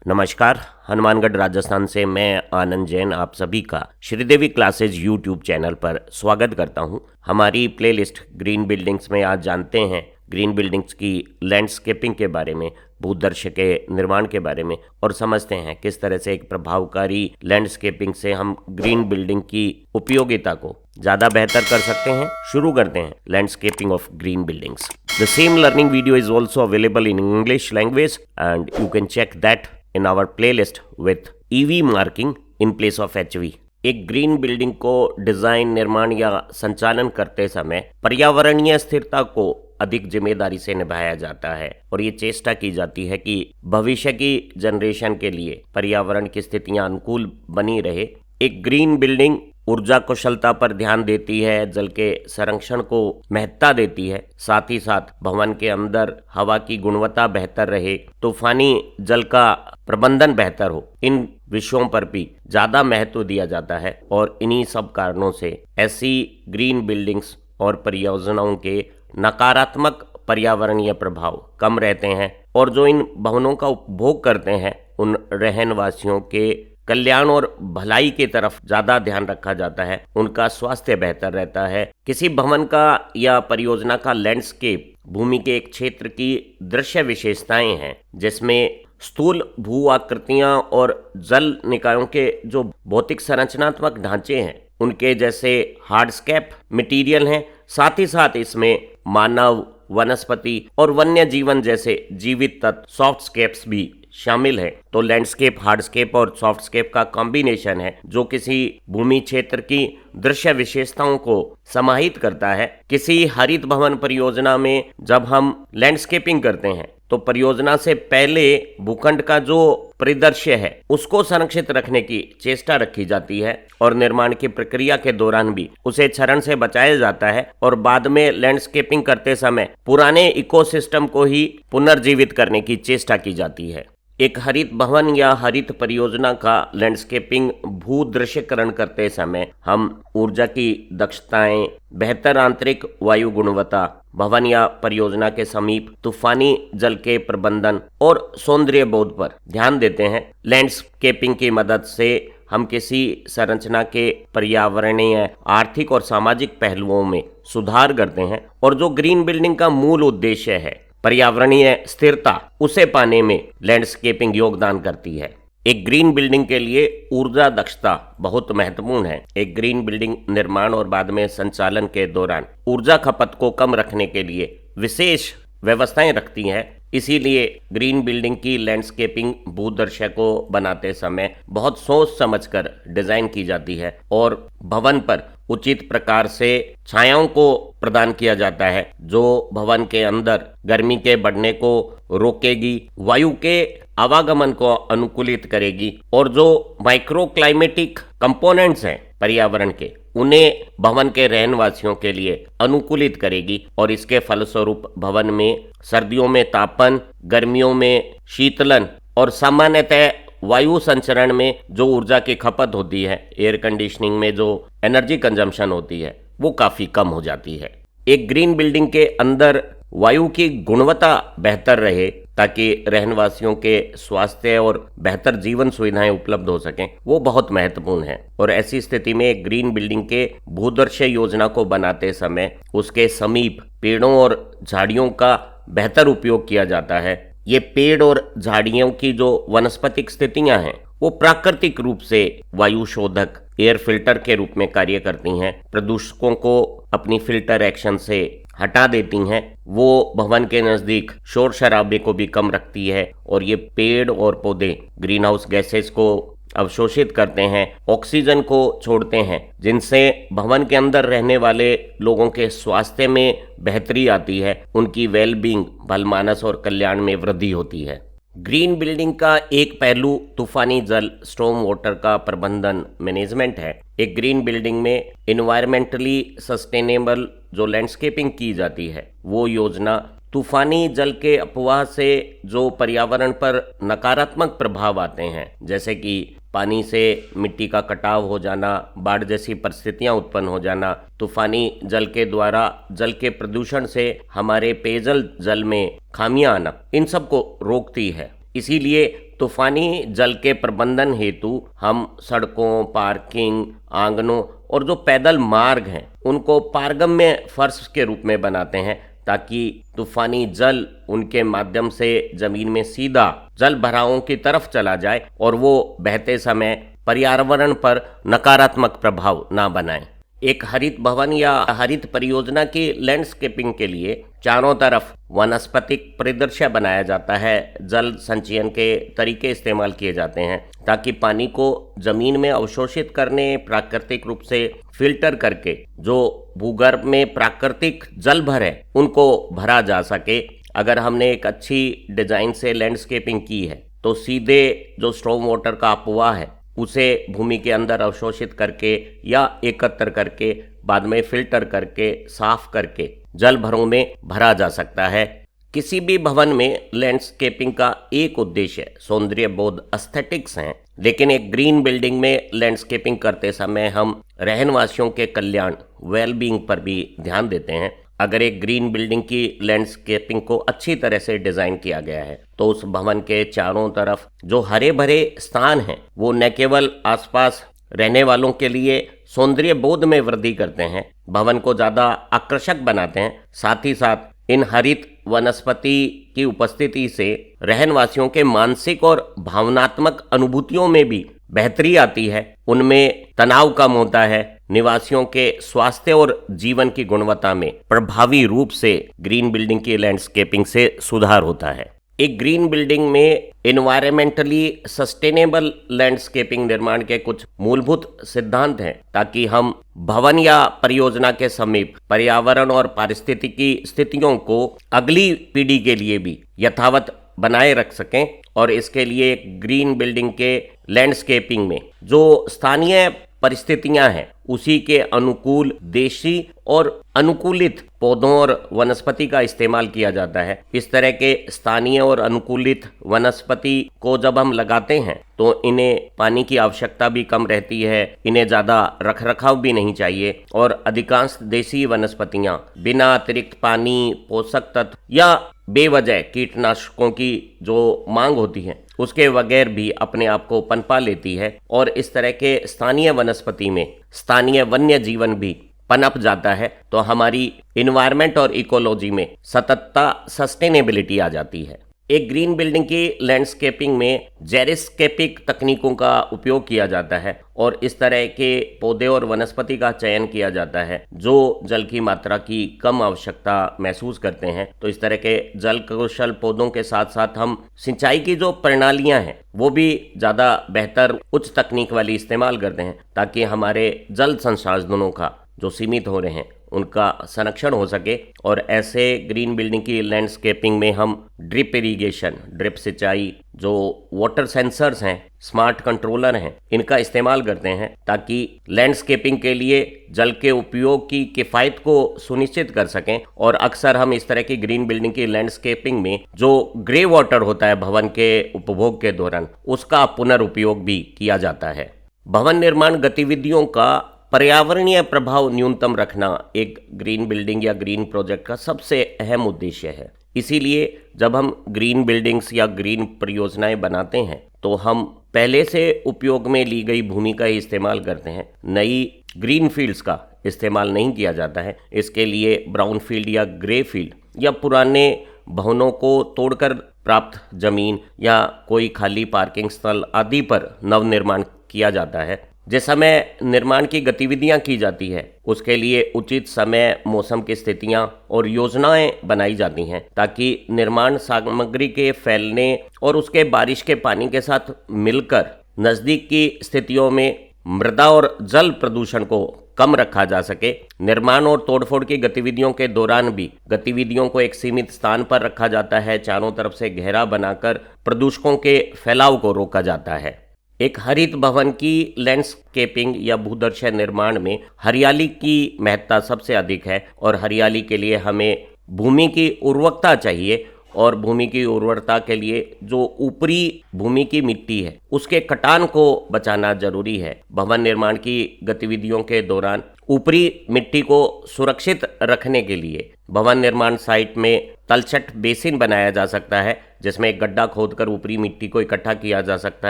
नमस्कार। हनुमानगढ़ राजस्थान से मैं आनंद जैन आप सभी का श्रीदेवी क्लासेज यूट्यूब चैनल पर स्वागत करता हूं। हमारी प्लेलिस्ट ग्रीन बिल्डिंग्स में आज जानते हैं ग्रीन बिल्डिंग्स की लैंडस्केपिंग के बारे में, भूदृश्य के निर्माण के बारे में और समझते हैं किस तरह से एक प्रभावकारी लैंडस्केपिंग से हम ग्रीन बिल्डिंग की उपयोगिता को ज़्यादा बेहतर कर सकते हैं। शुरू करते हैं landscaping of green buildings. The same learning video is also available in English language and you can check that in our playlist with EV marking in place of HV। एक ग्रीन बिल्डिंग को design, निर्माण या संचालन करते समय पर्यावरणीय स्थिरता को अधिक जिम्मेदारी से निभाया जाता है और ये चेष्टा की जाती है कि भविष्य की जनरेशन के लिए पर्यावरण की स्थितियां अनुकूल बनी रहे। एक ग्रीन बिल्डिंग ऊर्जा कुशलता पर ध्यान देती है, जल के संरक्षण को महत्ता देती है, साथ ही साथ भवन के अंदर हवा की गुणवत्ता बेहतर रहे, तूफानी जल का प्रबंधन बेहतर हो, इन विषयों पर भी ज्यादा महत्व दिया जाता है। और इन्हीं सब कारणों से ऐसी ग्रीन बिल्डिंग्स और परियोजनाओं के नकारात्मक पर्यावरणीय प्रभाव कम रहते हैं और जो इन भवनों का उपभोग करते हैं उन रहनवासियों के कल्याण और भलाई की तरफ ज्यादा ध्यान रखा जाता है, उनका स्वास्थ्य बेहतर रहता है। किसी भवन का या परियोजना का लैंडस्केप भूमि के एक क्षेत्र की दृश्य विशेषताएं हैं जिसमें स्थूल भू आकृतियां और जल निकायों के जो भौतिक संरचनात्मक ढांचे हैं उनके जैसे हार्डस्केप मटेरियल हैं। साथ ही साथ इसमें मानव, वनस्पति और वन्य जीवन जैसे जीवित तत्व सॉफ्टस्केप्स भी शामिल है। तो लैंडस्केप, हार्डस्केप और सॉफ्टस्केप का कॉम्बिनेशन है जो किसी भूमि क्षेत्र की दृश्य विशेषताओं को समाहित करता है। किसी हरित भवन परियोजना में जब हम लैंडस्केपिंग करते हैं तो परियोजना से पहले भूखंड का जो परिदृश्य है उसको संरक्षित रखने की चेष्टा रखी जाती है और निर्माण की प्रक्रिया के दौरान भी उसे क्षरण से बचाया जाता है और बाद में लैंडस्केपिंग करते समय पुराने इकोसिस्टम को ही पुनर्जीवित करने की चेष्टा की जाती है। एक हरित भवन या हरित परियोजना का लैंडस्केपिंग भूदृश्यकरण करते समय हम ऊर्जा की दक्षताएं, बेहतर आंतरिक वायु गुणवत्ता, भवन या परियोजना के समीप तूफानी जल के प्रबंधन और सौंदर्य बोध पर ध्यान देते हैं। लैंडस्केपिंग की मदद से हम किसी संरचना के पर्यावरणीय, आर्थिक और सामाजिक पहलुओं में सुधार करते हैं और जो ग्रीन बिल्डिंग का मूल उद्देश्य है पर्यावरणीय स्थिरता, उसे पाने में लैंडस्केपिंग योगदान करती है। एक ग्रीन बिल्डिंग के लिए ऊर्जा दक्षता बहुत महत्वपूर्ण है। एक ग्रीन बिल्डिंग निर्माण और बाद में संचालन के दौरान ऊर्जा खपत को कम रखने के लिए विशेष व्यवस्थाएं रखती है। इसीलिए ग्रीन बिल्डिंग की लैंडस्केपिंग भूदृश्य को बनाते समय बहुत सोच समझकर डिजाइन की जाती है और भवन पर उचित प्रकार से छायाओं को प्रदान किया जाता है जो भवन के अंदर गर्मी के बढ़ने को रोकेगी, वायु के आवागमन को अनुकूलित करेगी और जो माइक्रो क्लाइमेटिक कंपोनेंट्स हैं पर्यावरण के उन्हें भवन के रहनवासियों के लिए अनुकूलित करेगी और इसके फलस्वरूप भवन में सर्दियों में तापन, गर्मियों में शीतलन और सामान्यतः वायु संचरण में जो ऊर्जा की खपत होती है, एयर कंडीशनिंग में जो एनर्जी कंजम्पशन होती है वो काफी कम हो जाती है। एक ग्रीन बिल्डिंग के अंदर वायु की गुणवत्ता बेहतर रहे ताकि रहनवासियों के स्वास्थ्य और बेहतर जीवन सुविधाएं उपलब्ध हो सकें, वो बहुत महत्वपूर्ण है। और ऐसी स्थिति में एक ग्रीन बिल्डिंग के भूदृश्य योजना को बनाते समय उसके समीप पेड़ों और झाड़ियों का बेहतर उपयोग किया जाता है। ये पेड़ और झाड़ियों की जो वनस्पतिक स्थितियां हैं वो प्राकृतिक रूप से वायु शोधक, एयर फिल्टर के रूप में कार्य करती हैं, प्रदूषकों को अपनी फिल्टर एक्शन से हटा देती हैं, वो भवन के नजदीक शोर शराबे को भी कम रखती है और ये पेड़ और पौधे ग्रीन हाउस गैसेस को अवशोषित करते हैं, ऑक्सीजन को छोड़ते हैं, जिनसे भवन के अंदर रहने वाले लोगों के स्वास्थ्य में बेहतरी आती है, उनकी वेलबींग, भलमानस और कल्याण में वृद्धि होती है। ग्रीन बिल्डिंग का एक पहलू तूफानी जल, स्टॉर्म वाटर का प्रबंधन, मैनेजमेंट है। एक ग्रीन बिल्डिंग में इन्वायरमेंटली सस्टेनेबल जो लैंडस्केपिंग की जाती है वो योजना तूफानी जल के अपवाह से जो पर्यावरण पर नकारात्मक प्रभाव आते हैं, जैसे कि पानी से मिट्टी का कटाव हो जाना, बाढ़ जैसी परिस्थितियां उत्पन्न हो जाना, तूफानी जल के द्वारा जल के प्रदूषण से हमारे पेयजल जल में खामियां आना, इन सब को रोकती है। इसीलिए तूफानी जल के प्रबंधन हेतु हम सड़कों, पार्किंग, आंगनों और जो पैदल मार्ग हैं उनको पारगम्य फर्श के रूप में बनाते हैं, ताकि तूफानी जल उनके माध्यम से जमीन में सीधा जल भरावों की तरफ चला जाए और वो बहते समय पर्यावरण पर नकारात्मक प्रभाव ना बनाए। एक हरित भवन या हरित परियोजना की लैंडस्केपिंग के लिए चारों तरफ वनस्पतिक परिदृश्य बनाया जाता है। जल संचयन के तरीके इस्तेमाल किए जाते हैं ताकि पानी को जमीन में अवशोषित करने, प्राकृतिक रूप से फिल्टर करके जो भूगर्भ में प्राकृतिक जल भर है उनको भरा जा सके। अगर हमने एक अच्छी डिजाइन से लैंडस्केपिंग की है तो सीधे जो स्टॉर्म वाटर का अपवाह है उसे भूमि के अंदर अवशोषित करके या एकत्र करके बाद में फिल्टर करके साफ करके जल भरों में भरा जा सकता है। किसी भी भवन में लैंडस्केपिंग का एक उद्देश्य सौंदर्य बोध, एस्थेटिक्स हैं, लेकिन एक ग्रीन बिल्डिंग में लैंडस्केपिंग करते समय हम रहनवासियों के कल्याण, वेलबींग पर भी ध्यान देते हैं। अगर एक ग्रीन बिल्डिंग की लैंडस्केपिंग को अच्छी तरह से डिजाइन किया गया है तो उस भवन के चारों तरफ जो हरे भरे स्थान हैं वो न केवल आसपास रहने वालों के लिए सौंदर्य बोध में वृद्धि करते हैं, भवन को ज्यादा आकर्षक बनाते हैं, साथ ही साथ इन हरित वनस्पति की उपस्थिति से रहनवासियों के मानसिक और भावनात्मक अनुभूतियों में भी बेहतरी आती है, उनमें तनाव कम होता है, निवासियों के स्वास्थ्य और जीवन की गुणवत्ता में प्रभावी रूप से ग्रीन बिल्डिंग की लैंडस्केपिंग से सुधार होता है। एक ग्रीन बिल्डिंग में एनवायरमेंटली सस्टेनेबल लैंडस्केपिंग निर्माण के कुछ मूलभूत सिद्धांत हैं ताकि हम भवन या परियोजना के समीप पर्यावरण और पारिस्थितिकी स्थितियों को अगली पीढ़ी के लिए भी यथावत बनाए रख सकें। और इसके लिए एक ग्रीन बिल्डिंग के लैंडस्केपिंग में जो स्थानीय परिस्थितियां हैं उसी के अनुकूल देशी और अनुकूलित पौधों और वनस्पति का इस्तेमाल किया जाता है। इस तरह के स्थानीय और अनुकूलित वनस्पति को जब हम लगाते हैं तो इन्हें पानी की आवश्यकता भी कम रहती है, इन्हें ज़्यादा रखरखाव भी नहीं चाहिए और अधिकांश देसी वनस्पतियां बिना अतिरिक्त पानी, पोषक तत्व या बेवजह कीटनाशकों की जो मांग होती है उसके बगैर भी अपने आप को पनपा लेती है और इस तरह के स्थानीय वनस्पति में स्थानीय वन्य जीवन भी पनप जाता है, तो हमारी इन्वायरमेंट और इकोलॉजी में सततता, सस्टेनेबिलिटी आ जाती है। एक ग्रीन बिल्डिंग की लैंडस्केपिंग में जेरिस्केपिक तकनीकों का उपयोग किया जाता है और इस तरह के पौधे और वनस्पति का चयन किया जाता है जो जल की मात्रा की कम आवश्यकता महसूस करते हैं। तो इस तरह के जल कौशल पौधों के साथ साथ हम सिंचाई की जो प्रणालियां हैं वो भी ज़्यादा बेहतर उच्च तकनीक वाली इस्तेमाल करते हैं ताकि हमारे जल संसाधनों का जो सीमित हो रहे हैं उनका संरक्षण हो सके। और ऐसे ग्रीन बिल्डिंग की लैंडस्केपिंग में हम ड्रिप इरिगेशन, ड्रिप सिंचाई, जो वाटर सेंसर्स हैं, स्मार्ट कंट्रोलर हैं, इनका इस्तेमाल करते हैं ताकि लैंडस्केपिंग के लिए जल के उपयोग की किफ़ायत को सुनिश्चित कर सकें। और अक्सर हम इस तरह की ग्रीन बिल्डिंग की लैंडस्केपिंग में जो ग्रे वाटर होता है भवन के उपभोग के दौरान उसका पुनर्उपयोग भी किया जाता है। भवन निर्माण गतिविधियों का पर्यावरणीय प्रभाव न्यूनतम रखना एक ग्रीन बिल्डिंग या ग्रीन प्रोजेक्ट का सबसे अहम उद्देश्य है। इसीलिए जब हम ग्रीन बिल्डिंग्स या ग्रीन परियोजनाएं बनाते हैं तो हम पहले से उपयोग में ली गई भूमि का ही इस्तेमाल करते हैं, नई ग्रीन फील्ड्स का इस्तेमाल नहीं किया जाता है। इसके लिए ब्राउन फील्ड या ग्रे फील्ड या पुराने भवनों को तोड़कर प्राप्त जमीन या कोई खाली पार्किंग स्थल आदि पर नवनिर्माण किया जाता है। जिस समय निर्माण की गतिविधियां की जाती है उसके लिए उचित समय, मौसम की स्थितियां और योजनाएं बनाई जाती हैं ताकि निर्माण सामग्री के फैलने और उसके बारिश के पानी के साथ मिलकर नज़दीक की स्थितियों में मृदा और जल प्रदूषण को कम रखा जा सके। निर्माण और तोड़फोड़ की गतिविधियों के दौरान भी गतिविधियों को एक सीमित स्थान पर रखा जाता है, चारों तरफ से घेरा बनाकर प्रदूषकों के फैलाव को रोका जाता है। एक हरित भवन की लैंडस्केपिंग या भूदर्शन निर्माण में हरियाली की महत्ता सबसे अधिक है और हरियाली के लिए हमें भूमि की उर्वरता चाहिए और भूमि की उर्वरता के लिए जो ऊपरी भूमि की मिट्टी है उसके कटान को बचाना जरूरी है। भवन निर्माण की गतिविधियों के दौरान ऊपरी मिट्टी को सुरक्षित रखने के लिए भवन निर्माण साइट में तलछट बेसिन बनाया जा सकता है, जिसमें एक गड्ढा खोदकर ऊपरी मिट्टी को इकट्ठा किया जा सकता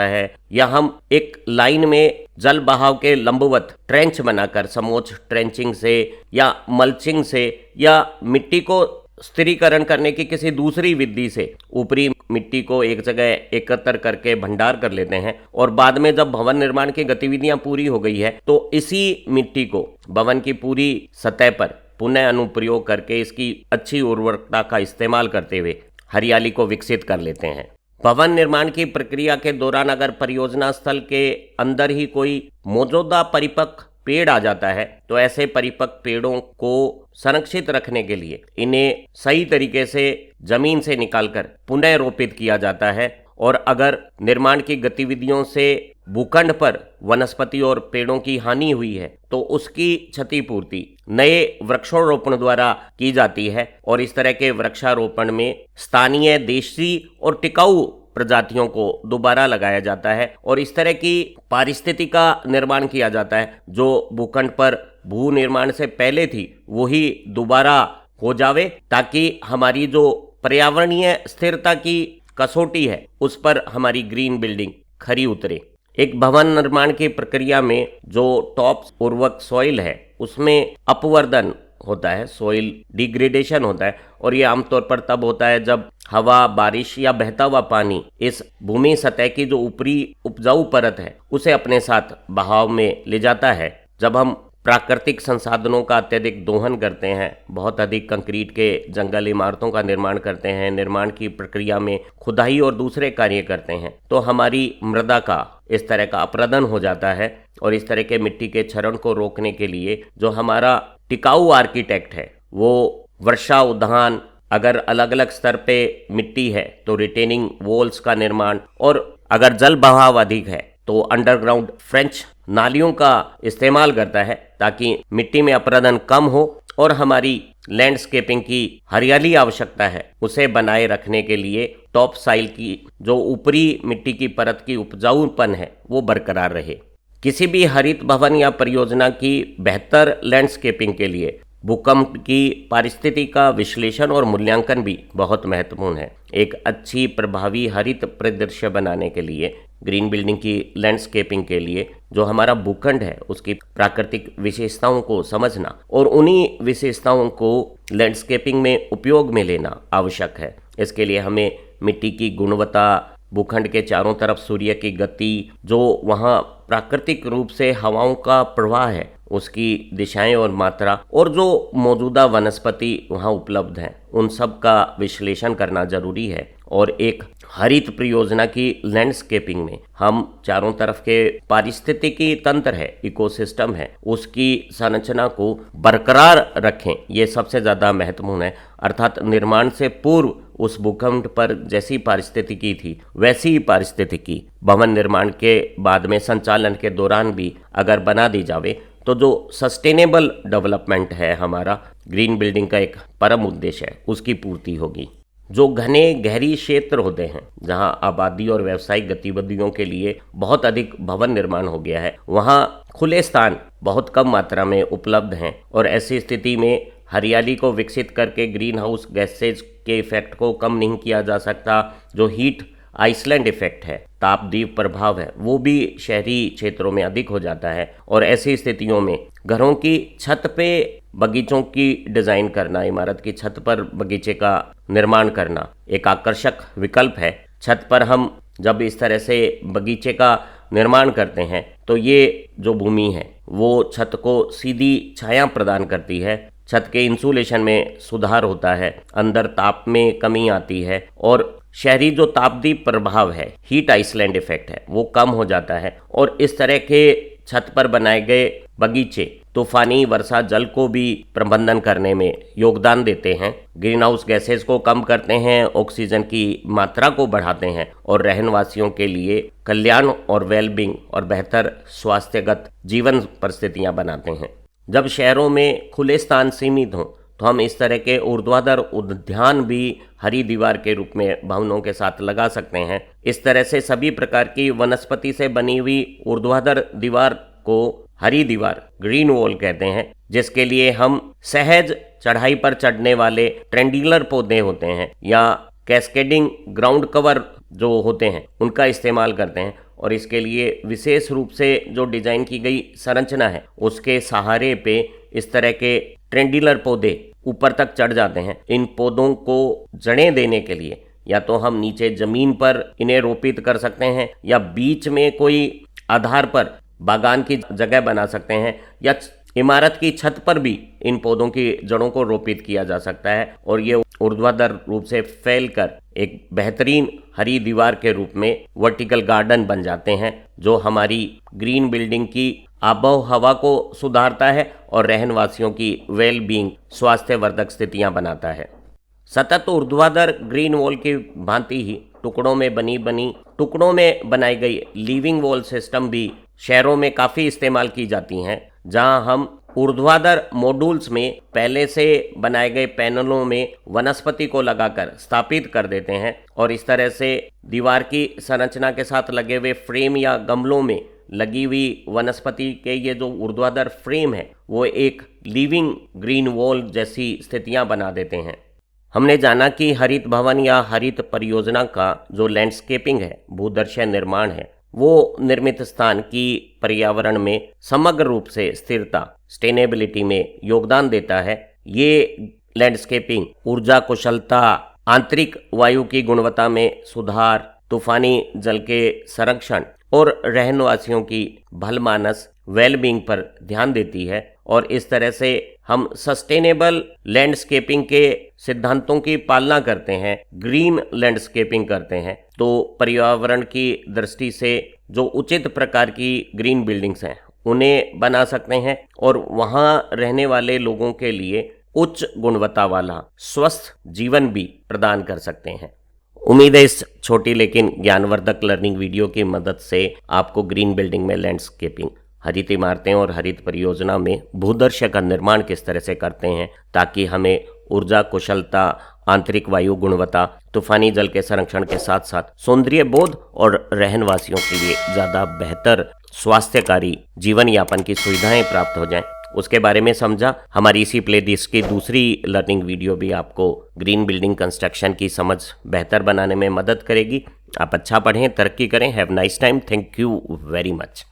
है, या हम एक लाइन में जल बहाव के लंबवत ट्रेंच बनाकर समोच्च ट्रेंचिंग से या मल्चिंग से या मिट्टी को स्थिरीकरण करने की किसी दूसरी विधि से ऊपरी मिट्टी को एक जगह एकत्र करके भंडार कर लेते हैं, और बाद में जब भवन निर्माण की गतिविधियां पूरी हो गई है तो इसी मिट्टी को भवन की पूरी सतह पर पुनः अनुप्रयोग करके इसकी अच्छी उर्वरकता का इस्तेमाल करते हुए हरियाली को विकसित कर लेते हैं। भवन निर्माण की प्रक्रिया के दौरान अगर परियोजना स्थल के अंदर ही कोई मौजूदा परिपक्व पेड़ आ जाता है तो ऐसे परिपक्व पेड़ों को संरक्षित रखने के लिए इन्हें सही तरीके से जमीन से निकालकर पुनः रोपित किया जाता है, और अगर निर्माण की गतिविधियों से भूखंड पर वनस्पति और पेड़ों की हानि हुई है तो उसकी क्षतिपूर्ति नए वृक्षारोपण द्वारा की जाती है, और इस तरह के वृक्षारोपण में स्थानीय देशी और टिकाऊ प्रजातियों को दोबारा लगाया जाता है, और इस तरह की पारिस्थिति का निर्माण किया जाता है जो भूखंड पर भू निर्माण से पहले थी वही दोबारा हो जावे, ताकि हमारी जो पर्यावरणीय स्थिरता की कसौटी है उस पर हमारी ग्रीन बिल्डिंग खरी उतरे। एक भवन निर्माण की प्रक्रिया में जो टॉप उर्वरक सॉइल है उसमें अपवर्धन होता है, सॉइल डिग्रेडेशन होता है, और ये आमतौर पर तब होता है जब हवा, बारिश या बहता हुआ पानी इस भूमि सतह की जो ऊपरी उपजाऊ परत है उसे अपने साथ बहाव में ले जाता है। जब हम प्राकृतिक संसाधनों का अत्यधिक दोहन करते हैं, बहुत अधिक कंक्रीट के जंगल इमारतों का निर्माण करते हैं, निर्माण की प्रक्रिया में खुदाई और दूसरे कार्य करते हैं, तो हमारी मृदा का इस तरह का अपरदन हो जाता है, और इस तरह के मिट्टी के क्षरण को रोकने के लिए जो हमारा टिकाऊ आर्किटेक्ट है वो वर्षा उद्यान, अगर अलग अलग स्तर पे मिट्टी है तो रिटेनिंग वॉल्स का निर्माण, और अगर जल बहाव अधिक है तो अंडरग्राउंड फ्रेंच नालियों का इस्तेमाल करता है, ताकि मिट्टी में अपरदन कम हो और हमारी लैंडस्केपिंग की हरियाली आवश्यकता है उसे बनाए रखने के लिए टॉप साइल की जो ऊपरी मिट्टी की परत की उपजाऊपन है वो बरकरार रहे। किसी भी हरित भवन या परियोजना की बेहतर लैंडस्केपिंग के लिए भूकंप की पारिस्थिति का विश्लेषण और मूल्यांकन भी बहुत महत्वपूर्ण है। एक अच्छी प्रभावी हरित परिदृश्य बनाने के लिए, ग्रीन बिल्डिंग की लैंडस्केपिंग के लिए जो हमारा भूखंड है उसकी प्राकृतिक विशेषताओं को समझना और उन्हीं विशेषताओं को लैंडस्केपिंग में उपयोग में लेना आवश्यक है। इसके लिए हमें मिट्टी की गुणवत्ता, भूखंड के चारों तरफ सूर्य की गति, जो वहाँ प्राकृतिक रूप से हवाओं का प्रवाह है उसकी दिशाएं और मात्रा, और जो मौजूदा वनस्पति वहाँ उपलब्ध हैं उन सब का विश्लेषण करना जरूरी है। और एक हरित परियोजना की लैंडस्केपिंग में हम चारों तरफ के पारिस्थितिकी तंत्र है, इकोसिस्टम है, उसकी संरचना को बरकरार रखें, ये सबसे ज़्यादा महत्वपूर्ण है। अर्थात निर्माण से पूर्व उस भूखंड पर जैसी पारिस्थितिकी थी वैसी ही पारिस्थितिकी भवन निर्माण के बाद में संचालन के दौरान भी अगर बना दी जावे तो जो सस्टेनेबल डेवलपमेंट है हमारा ग्रीन बिल्डिंग का एक परम उद्देश्य है उसकी पूर्ति होगी। जो घने गहरी क्षेत्र होते हैं जहां आबादी और व्यावसायिक गतिविधियों के लिए बहुत अधिक भवन निर्माण हो गया है, वहां खुले स्थान बहुत कम मात्रा में उपलब्ध हैं, और ऐसी स्थिति में हरियाली को विकसित करके ग्रीन हाउस गैसेज के इफेक्ट को कम नहीं किया जा सकता। जो हीट आइसलैंड इफेक्ट है, तापदीप प्रभाव है, वो भी शहरी क्षेत्रों में अधिक हो जाता है, और ऐसी स्थितियों में घरों की छत पे बगीचों की डिज़ाइन करना, इमारत की छत पर बगीचे का निर्माण करना एक आकर्षक विकल्प है। छत पर हम जब इस तरह से बगीचे का निर्माण करते हैं तो ये जो भूमि है वो छत को सीधी छाया प्रदान करती है, छत के इंसुलेशन में सुधार होता है, अंदर ताप में कमी आती है, और शहरी जो तापदीप प्रभाव है, हीट आइसलैंड इफेक्ट है, वो कम हो जाता है। और इस तरह के छत पर बनाए गए बगीचे तूफानी वर्षा जल को भी प्रबंधन करने में योगदान देते हैं, ग्रीन हाउस गैसेज को कम करते हैं, ऑक्सीजन की मात्रा को बढ़ाते हैं, और रहनवासियों के लिए कल्याण और वेलबींग और बेहतर स्वास्थ्यगत जीवन परिस्थितियां बनाते हैं। जब शहरों में खुले स्थान सीमित हों तो हम इस तरह के ऊर्ध्वाधर उद्यान भी हरी दीवार के रूप में भवनों के साथ लगा सकते हैं। इस तरह से सभी प्रकार की वनस्पति से बनी हुई ऊर्ध्वाधर दीवार को हरी दीवार ग्रीन वॉल कहते हैं, जिसके लिए हम सहज चढ़ाई पर चढ़ने वाले ट्रेंडिकुलर पौधे होते हैं या कैस्केडिंग ग्राउंड कवर जो होते हैं उनका इस्तेमाल करते हैं। और इसके लिए विशेष रूप से जो डिजाइन की गई संरचना है उसके सहारे पे इस तरह के ट्रेंडिकुलर पौधे ऊपर तक चढ़ जाते हैं। इन पौधों को जड़ें देने के लिए या तो हम नीचे जमीन पर इन्हें रोपित कर सकते हैं या बीच में कोई आधार पर बागान की जगह बना सकते हैं या इमारत की छत पर भी इन पौधों की जड़ों को रोपित किया जा सकता है और ये ऊर्ध्वाधर रूप से फैलकर एक बेहतरीन हरी दीवार के रूप में वर्टिकल गार्डन बन जाते हैं, जो हमारी ग्रीन बिल्डिंग की आबो हवा को सुधारता है और रहनवासियों की वेल बीइंग स्वास्थ्यवर्धक स्थितियां बनाता है। सतत ऊर्ध्वाधर ग्रीन वॉल की भांति ही टुकड़ों में बनाई गई लिविंग वॉल सिस्टम भी शहरों में काफ़ी इस्तेमाल की जाती हैं, जहां हम ऊर्ध्वाधर मॉड्यूल्स में पहले से बनाए गए पैनलों में वनस्पति को लगाकर स्थापित कर देते हैं और इस तरह से दीवार की संरचना के साथ लगे हुए फ्रेम या गमलों में लगी हुई वनस्पति के ये जो ऊर्ध्वाधर फ्रेम है वो एक लिविंग ग्रीन वॉल जैसी स्थितियां बना देते हैं। हमने जाना कि हरित भवन या हरित परियोजना का जो लैंडस्केपिंग है, भूदर्शीय निर्माण है, वो निर्मित स्थान की पर्यावरण में समग्र रूप से स्थिरता सस्टेनेबिलिटी में योगदान देता है। ये लैंडस्केपिंग ऊर्जा कुशलता, आंतरिक वायु की गुणवत्ता में सुधार, तूफानी जल के संरक्षण और रहनवासियों की भलमानस वेलबींग पर ध्यान देती है और इस तरह से हम सस्टेनेबल लैंडस्केपिंग के सिद्धांतों की पालना करते हैं, ग्रीन लैंडस्केपिंग करते हैं। तो पर्यावरण की दृष्टि से जो उचित प्रकार की ग्रीन बिल्डिंग्स हैं उन्हें बना सकते हैं और वहां रहने वाले लोगों के लिए उच्च गुणवत्ता वाला स्वस्थ जीवन भी प्रदान कर सकते हैं। उम्मीद है इस छोटी लेकिन ज्ञानवर्धक लर्निंग वीडियो की मदद से आपको ग्रीन बिल्डिंग में लैंडस्केपिंग, हरित इमारतें और हरित परियोजना में भूदर्शीय का निर्माण किस तरह से करते हैं ताकि हमें ऊर्जा कुशलता, आंतरिक वायु गुणवत्ता, तूफानी जल के संरक्षण के साथ साथ सौंदर्य बोध और रहनवासियों के लिए ज़्यादा बेहतर स्वास्थ्यकारी जीवन यापन की सुविधाएं प्राप्त हो जाएं, उसके बारे में समझा। हमारी इसी प्लेलिस्ट की दूसरी लर्निंग वीडियो भी आपको ग्रीन बिल्डिंग कंस्ट्रक्शन की समझ बेहतर बनाने में मदद करेगी। आप अच्छा पढ़ें, तरक्की करें। Have nice time. Thank you very much.